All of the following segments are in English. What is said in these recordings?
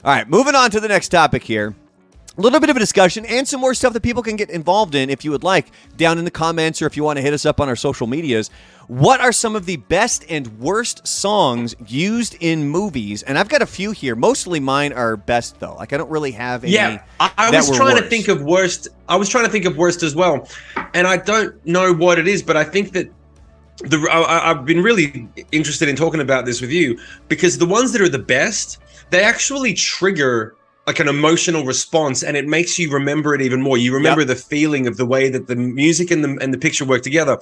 All right, moving on to the next topic here. A little bit of a discussion and some more stuff that people can get involved in if you would like, down in the comments or if you want to hit us up on our social medias. What are some of the best and worst songs used in movies? And I've got a few here. Mostly mine are best, though. Like, I don't really have any. Yeah, I was trying to think of worst. I was trying to think of worst as well. And I don't know what it is, but I think that I've been really interested in talking about this with you because the ones that are the best, they actually trigger like an emotional response, and it makes you remember it even more. You remember the feeling of the way that the music and the picture work together.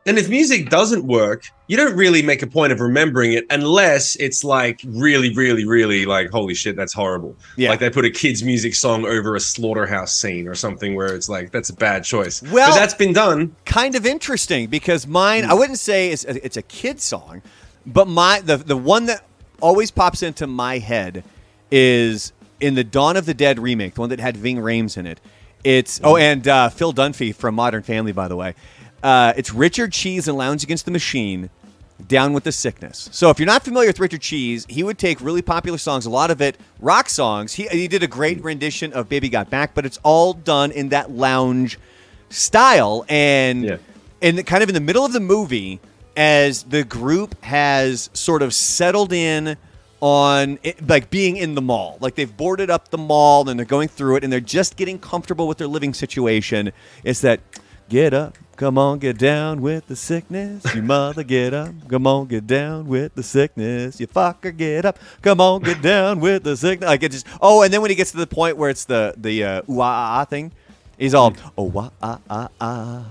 And if music doesn't work, you don't really make a point of remembering it unless it's like really, really, really like, holy shit, that's horrible. Yeah. Like they put a kid's music song over a slaughterhouse scene or something where it's like, that's a bad choice. Well, but that's been done. Kind of interesting because mine, I wouldn't say it's a kid song, but the one that always pops into my head is in the Dawn of the Dead remake, the one that had Ving Rhames in it. It's and Phil Dunphy from Modern Family, by the way. It's Richard Cheese and Lounge Against the Machine, Down with the Sickness. So if you're not familiar with Richard Cheese, he would take really popular songs, a lot of it rock songs. He did a great rendition of Baby Got Back, but it's all done in that lounge style. And kind of in the middle of the movie, as the group has sort of settled in on it, like being in the mall, like they've boarded up the mall and they're going through it and they're just getting comfortable with their living situation. It's that get up, come on, get down with the sickness. You mother, get up, come on, get down with the sickness. You fucker, get up, come on, get down with the sickness. Like it just and then when he gets to the point where it's the ooh ah ah thing, he's all oh wah ah ah ah.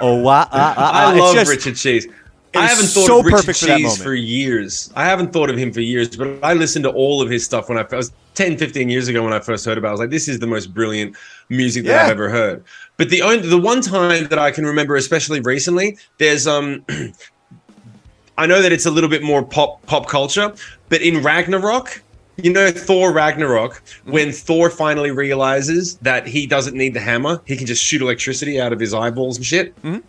Oh wah ah ah ah. I love Richard Cheese. I haven't thought of Richard Cheese for years. I haven't thought of him for years, but I listened to all of his stuff when I was 10, 15 years ago when I first heard about it. I was like, this is the most brilliant music that I've ever heard. But the one time that I can remember, especially recently, there's I know that it's a little bit more pop culture, but in Ragnarok, you know, Thor Ragnarok, when Thor finally realizes that he doesn't need the hammer, he can just shoot electricity out of his eyeballs and shit. Mm-hmm.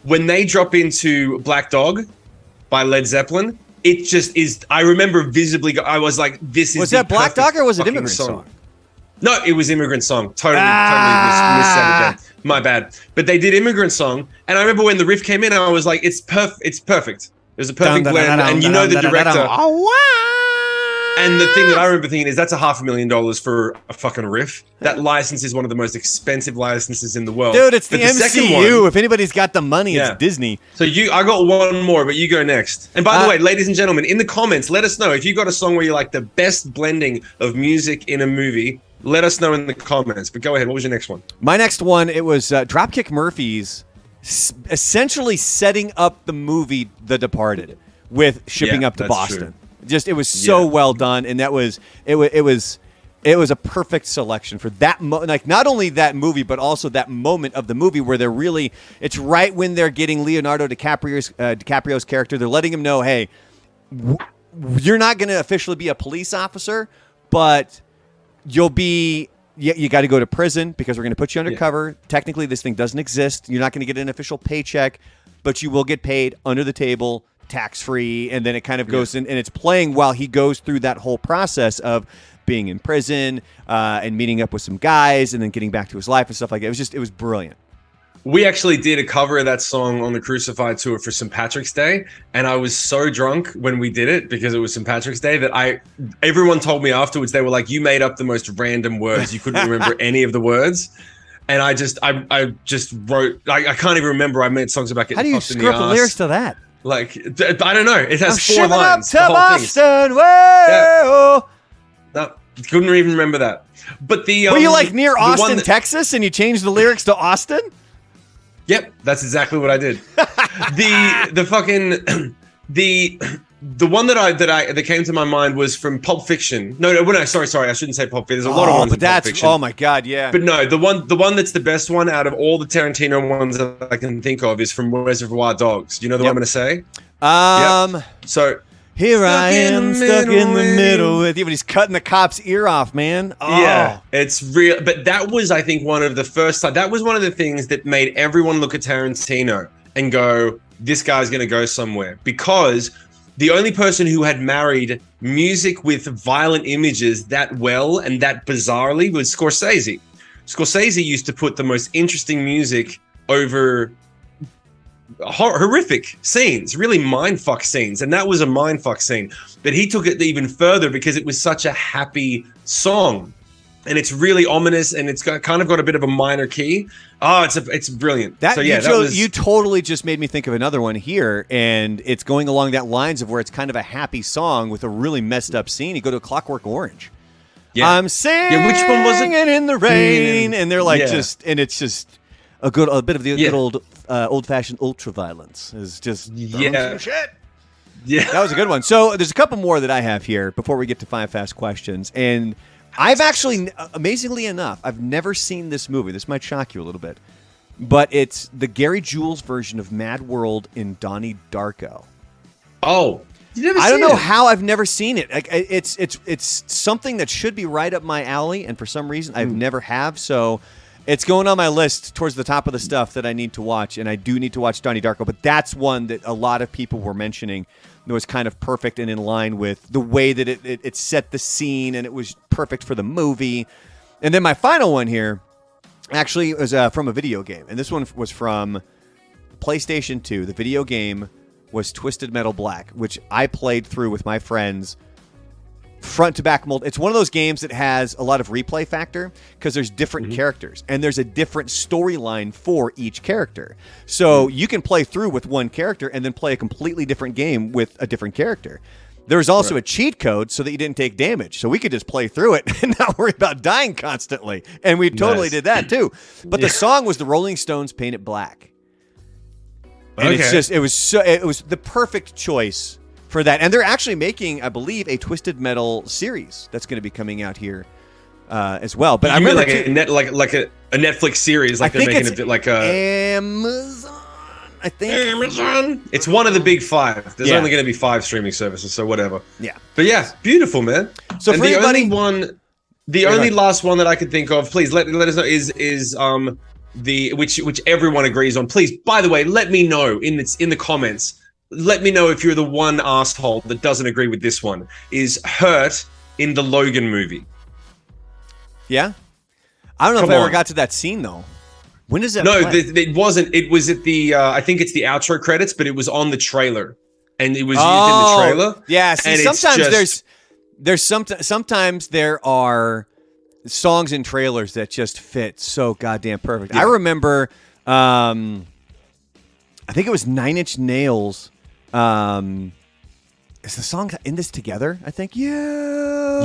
When they drop into Black Dog by Led Zeppelin, it just is. I remember visibly. I was like, "This is." Was that Black Dog or was it Immigrant Song? No, it was Immigrant Song. Totally missed it. My bad. But they did Immigrant Song, and I remember when the riff came in, I was like, "It's perfect. It's perfect." It was a perfect blend, and you know the director. Oh wow! And the thing that I remember thinking is that's $500,000 for a fucking riff. That license is one of the most expensive licenses in the world. Dude, it's the MCU. If anybody's got the money, it's Disney. So I got one more, but you go next. And by the way, ladies and gentlemen, in the comments, let us know if you got a song where you like the best blending of music in a movie. Let us know in the comments. But go ahead. What was your next one? My next one, it was Dropkick Murphys, essentially setting up the movie The Departed with Shipping Up to Boston. True. Just it was so well done, and that was it was a perfect selection for that like not only that movie but also that moment of the movie where they're really it's right when they're getting Leonardo DiCaprio's character, they're letting him know, hey, you're not going to officially be a police officer, but you'll be you got to go to prison because we're going to put you undercover. Technically, this thing doesn't exist. You're not going to get an official paycheck, but you will get paid under the table, tax-free, and then it kind of goes in, and it's playing while he goes through that whole process of being in prison and meeting up with some guys and then getting back to his life and stuff like that. It was brilliant. We actually did a cover of that song on the Crucified tour for St. Patrick's Day, and I was so drunk when we did it because it was St. Patrick's Day that everyone told me afterwards, they were like, you made up the most random words. You couldn't remember any of the words. And I just wrote, I can't even remember. I made songs about getting fucked in the ass. How do you screw up the lyrics to that? Like, I don't know. It has 4 lines. Up to Boston. No, couldn't even remember that. But were you like near Austin, Texas, and you changed the lyrics to Austin? Yep, that's exactly what I did. The one that came to my mind was from Pulp Fiction. No, sorry, I shouldn't say Pulp Fiction. There's a lot of ones in Pulp Fiction. Oh my god, yeah. But no, the one that's the best one out of all the Tarantino ones that I can think of is from Reservoir Dogs. Do you know the one I'm going to say? So here I am stuck in the middle with you, but he's cutting the cop's ear off, man. Oh. Yeah, it's real. But that was, I think, one of the first time. That was one of the things that made everyone look at Tarantino and go, "This guy's going to go somewhere," because the only person who had married music with violent images that well and that bizarrely was Scorsese. Scorsese used to put the most interesting music over horrific scenes, really mindfuck scenes, and that was a mindfuck scene. But he took it even further because it was such a happy song, and it's really ominous, and it's kind of got a bit of a minor key. Oh, it's brilliant. You totally just made me think of another one here, and it's going along that lines of where it's kind of a happy song with a really messed up scene. You go to Clockwork Orange. Yeah. I'm singing which one was it? In the rain, and they're like it's just a bit of the good old-fashioned ultra-violence is just shit. Yeah, that was a good one. So there's a couple more that I have here before we get to 5 fast questions, and I've actually, amazingly enough, I've never seen this movie. This might shock you a little bit, but it's the Gary Jules version of Mad World in Donnie Darko. Oh, I don't know how I've never seen it. Like, it's something that should be right up my alley, and for some reason I've never have. So it's going on my list towards the top of the stuff that I need to watch, and I do need to watch Donnie Darko. But that's one that a lot of people were mentioning that was kind of perfect and in line with the way that it set the scene, and it was perfect for the movie. And then my final one here actually was from a video game, and this one was from PlayStation 2. The video game was Twisted Metal Black, which I played through with my friends front to back mold. It's one of those games that has a lot of replay factor because there's different characters and there's a different storyline for each character. So you can play through with one character and then play a completely different game with a different character. There's also a cheat code so that you didn't take damage. So we could just play through it and not worry about dying constantly. And we totally did that too. But the song was the Rolling Stones' Paint It Black. And it was the perfect choice for that. And they're actually making, I believe, a Twisted Metal series that's going to be coming out here as well. But I remember like a Netflix series, like they're making a bit like a Amazon. I think Amazon. It's one of the big 5. There's only going to be 5 streaming services, so whatever. Yeah. But yeah, beautiful, man. So and the only last one that I could think of, please let us know is which everyone agrees on. Please, by the way, let me know in the comments. Let me know if you're the one asshole that doesn't agree with this one. Is Hurt in the Logan movie? Yeah, I don't know if I ever got to that scene though. When does that? No, it wasn't. It was at the. I think it's the outro credits, but it was on the trailer, and it was used in the trailer. Yeah, see, sometimes sometimes there are songs and trailers that just fit so goddamn perfect. Yeah. I remember, I think it was 9 Inch Nails. Is the song In This Together? I think. Yeah,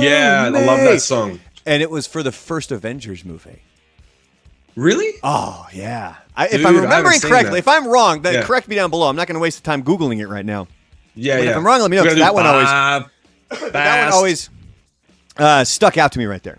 I love that song. And it was for the first Avengers movie. Really? Oh yeah. If I'm remembering correctly, if I'm wrong, then correct me down below. I'm not going to waste the time Googling it right now. Yeah, but if I'm wrong, let me know. That one always stuck out to me right there.